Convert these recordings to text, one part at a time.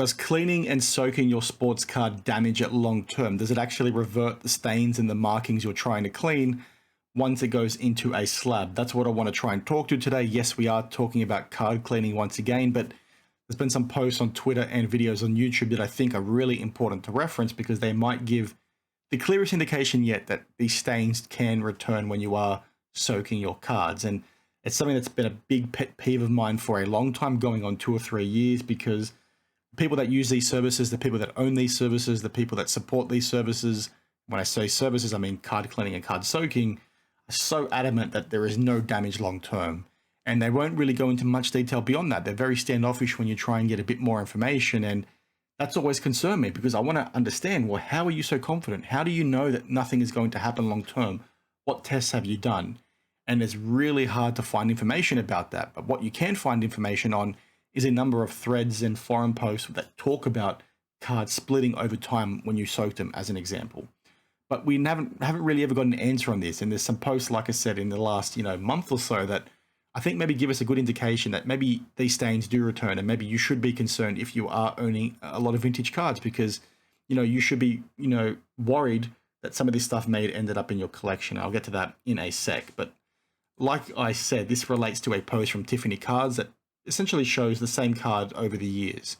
Does cleaning and soaking your sports card damage it long term? Does it actually revert the stains and the markings you're trying to clean once it goes into a slab? That's what I want to try and talk to today. Yes, we are talking about card cleaning once again, but there's been some posts on Twitter and videos on YouTube that I think are really important to reference because they might give the clearest indication yet that these stains can return when you are soaking your cards. And it's something that's been a big pet peeve of mine for a long time, going on 2 or 3 years, because people that use these services, the people that own these services, the people that support these services, when I say services, I mean card cleaning and card soaking, are so adamant that there is no damage long term. And they won't really go into much detail beyond that. They're very standoffish when you try and get a bit more information. And that's always concerned me because I want to understand, well, how are you so confident? How do you know that nothing is going to happen long term? What tests have you done? And it's really hard to find information about that. But what you can find information on is a number of threads and forum posts that talk about cards splitting over time when you soak them, as an example. But we haven't really ever got an answer on this. And there's some posts, like I said, in the last month or so that I think maybe give us a good indication that maybe these stains do return, and maybe you should be concerned if you are owning a lot of vintage cards, because you should be worried that some of this stuff may have ended up in your collection. I'll get to that in a sec. But like I said, this relates to a post from Tiffany Cards that essentially shows the same card over the years.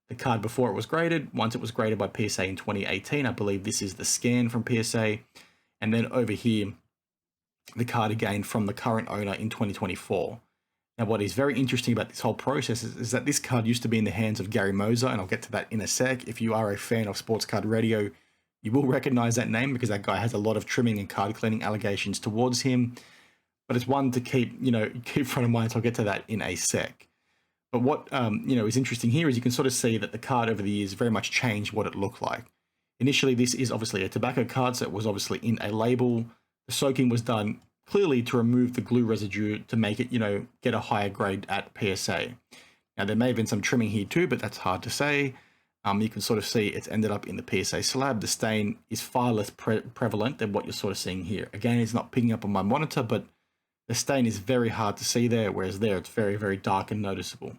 The card before it was graded, once it was graded by PSA in 2018, I believe this is the scan from PSA, and then over here, the card again from the current owner in 2024. Now, what is very interesting about this whole process is that this card used to be in the hands of Gary Moser, and I'll get to that in a sec. If you are a fan of Sports Card Radio, you will recognize that name because that guy has a lot of trimming and card cleaning allegations towards him. But it's one to keep front of mind, so I'll get to that in a sec. But what is interesting here is you can sort of see that the card over the years very much changed what it looked like. Initially, this is obviously a tobacco card, so it was obviously in a label. The soaking was done clearly to remove the glue residue to make it, get a higher grade at PSA. Now, there may have been some trimming here too, but that's hard to say. You can sort of see it's ended up in the PSA slab. The stain is far less prevalent than what you're sort of seeing here. Again, it's not picking up on my monitor, but the stain is very hard to see there, whereas there it's very, very dark and noticeable.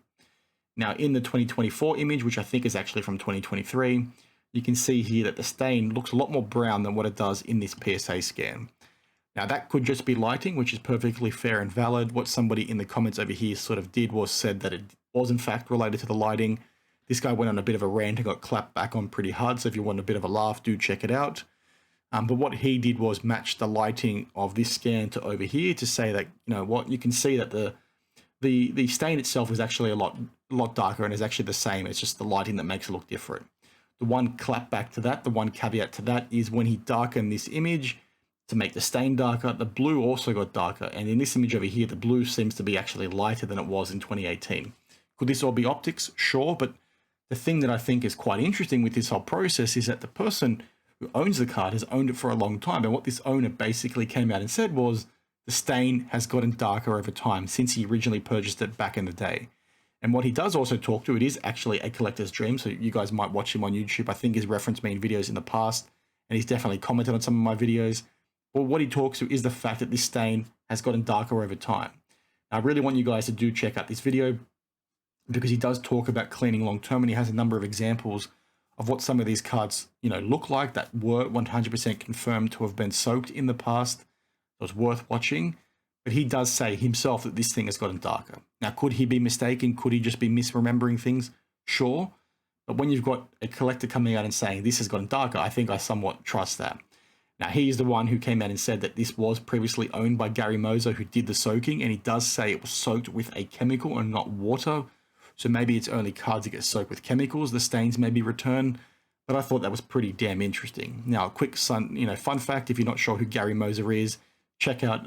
Now, in the 2024 image, which I think is actually from 2023, you can see here that the stain looks a lot more brown than what it does in this PSA scan. Now, that could just be lighting, which is perfectly fair and valid. What somebody in the comments over here sort of did was said that it was in fact related to the lighting. This guy went on a bit of a rant and got clapped back on pretty hard, so if you want a bit of a laugh, do check it out. But what he did was match the lighting of this scan to over here to say that, you can see that the stain itself is actually a lot darker and is actually the same. It's just the lighting that makes it look different. The one clap back to that, the one caveat to that is when he darkened this image to make the stain darker, the blue also got darker. And in this image over here, the blue seems to be actually lighter than it was in 2018. Could this all be optics? Sure. But the thing that I think is quite interesting with this whole process is that the person who owns the card has owned it for a long time. And what this owner basically came out and said was the stain has gotten darker over time since he originally purchased it back in the day. And what he does also talk to, it is actually a collector's dream. So you guys might watch him on YouTube. I think he's referenced me in videos in the past, and he's definitely commented on some of my videos. But what he talks to is the fact that this stain has gotten darker over time. Now, I really want you guys to do check out this video because he does talk about cleaning long term, and he has a number of examples of what some of these cards, look like that were 100% confirmed to have been soaked in the past. So it's worth watching. But he does say himself that this thing has gotten darker. Now, could he be mistaken? Could he just be misremembering things? Sure. But when you've got a collector coming out and saying this has gotten darker, I think I somewhat trust that. Now, he's the one who came out and said that this was previously owned by Gary Moser, who did the soaking, and he does say it was soaked with a chemical and not water. So maybe it's only cards that get soaked with chemicals, the stains may be returned. But I thought that was pretty damn interesting. Now, a quick fun fact, if you're not sure who Gary Moser is, check out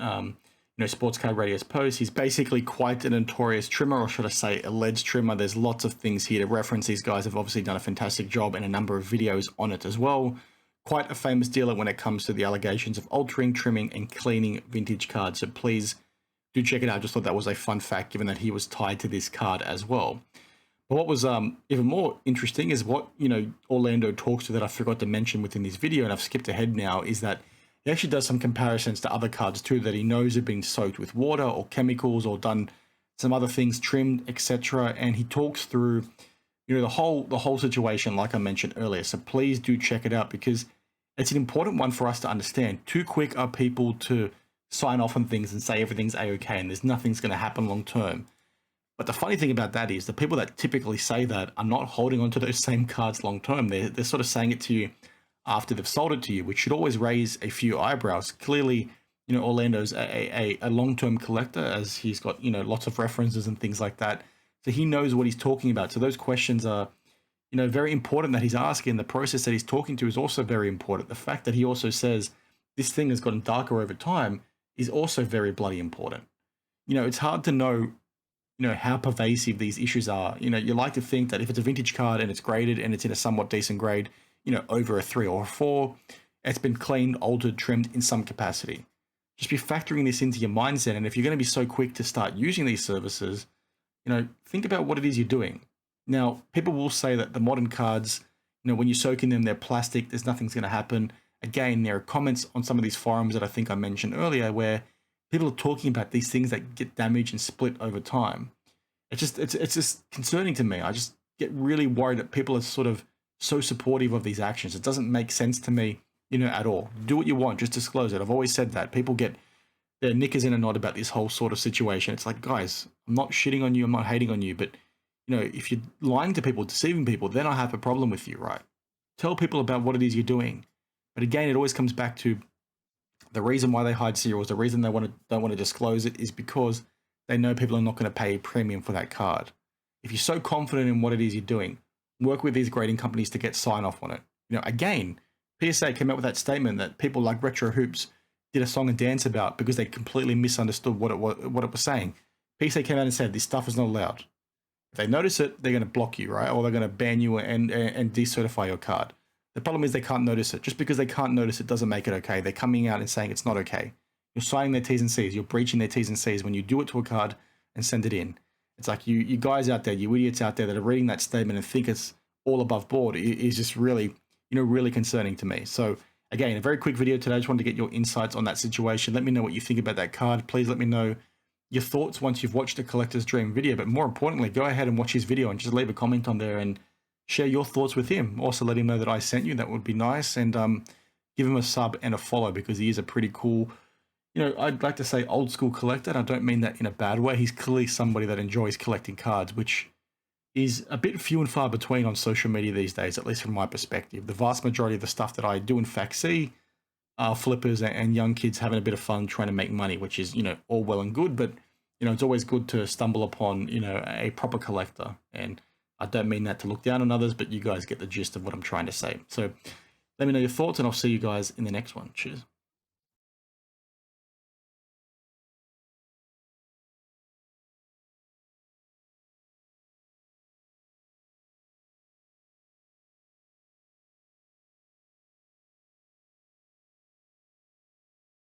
Sports Card Radio's post. He's basically quite a notorious trimmer, or should I say alleged trimmer. There's lots of things here to reference. These guys have obviously done a fantastic job and a number of videos on it as well. Quite a famous dealer when it comes to the allegations of altering, trimming, and cleaning vintage cards. So please do check it out. I just thought that was a fun fact, given that he was tied to this card as well. But what was even more interesting is what Orlando talks to that I forgot to mention within this video, and I've skipped ahead now, is that he actually does some comparisons to other cards too that he knows have been soaked with water or chemicals or done some other things, trimmed, etc. And he talks through you know, the whole situation, like I mentioned earlier. So please do check it out because it's an important one for us to understand. Too quick are people to sign off on things and say everything's a-okay and there's nothing's going to happen long term. But the funny thing about that is the people that typically say that are not holding on to those same cards long term. They're sort of saying it to you after they've sold it to you, which should always raise a few eyebrows. Clearly, you know, Orlando's a long-term collector, as he's got, you know, lots of references and things like that. So he knows what he's talking about. So those questions are, you know, very important that he's asking. The process that he's talking to is also very important. The fact that he also says this thing has gotten darker over time is also very bloody important. You know, it's hard to know, you know, how pervasive these issues are. You know, you like to think that if it's a vintage card and it's graded and it's in a somewhat decent grade, you know, over a 3 or a 4, it's been cleaned, altered, trimmed in some capacity. Just be factoring this into your mindset. And if you're going to be so quick to start using these services, you know, think about what it is you're doing. Now, people will say that the modern cards, you know, when you soak in them, they're plastic, there's nothing's going to happen. Again, there are comments on some of these forums that I think I mentioned earlier where people are talking about these things that get damaged and split over time. It's just concerning to me. I just get really worried that people are sort of so supportive of these actions. It doesn't make sense to me, you know, at all. Do what you want, just disclose it. I've always said that. People get their knickers in a knot about this whole sort of situation. It's like, guys, I'm not shitting on you, I'm not hating on you, but you know, if you're lying to people, deceiving people, then I have a problem with you, right? Tell people about what it is you're doing. But again, it always comes back to the reason why they hide serials, the reason they don't want to disclose it is because they know people are not going to pay a premium for that card. If you're so confident in what it is you're doing, work with these grading companies to get sign off on it. You know, again, PSA came out with that statement that people like Retro Hoops did a song and dance about because they completely misunderstood what it was saying. PSA came out and said this stuff is not allowed. If they notice it, they're going to block you, right? Or they're going to ban you and decertify your card. The problem is they can't notice it. Just because they can't notice it doesn't make it okay. They're coming out and saying it's not okay. You're signing their T's and C's. You're breaching their T's and C's when you do it to a card and send it in. It's like you guys out there, you idiots out there that are reading that statement and think it's all above board is just really, you know, really concerning to me. So again, a very quick video today. I just wanted to get your insights on that situation. Let me know what you think about that card. Please let me know your thoughts once you've watched the Collector's Dream video. But more importantly, go ahead and watch his video and just leave a comment on there and share your thoughts with him. Also let him know that I sent you. That would be nice. And give him a sub and a follow because he is a pretty cool, you know, I'd like to say old school collector. And I don't mean that in a bad way. He's clearly somebody that enjoys collecting cards, which is a bit few and far between on social media these days, at least from my perspective. The vast majority of the stuff that I do in fact see are flippers and young kids having a bit of fun trying to make money, which is, you know, all well and good, but, you know, it's always good to stumble upon, you know, a proper collector. And I don't mean that to look down on others, but you guys get the gist of what I'm trying to say. So let me know your thoughts and I'll see you guys in the next one. Cheers.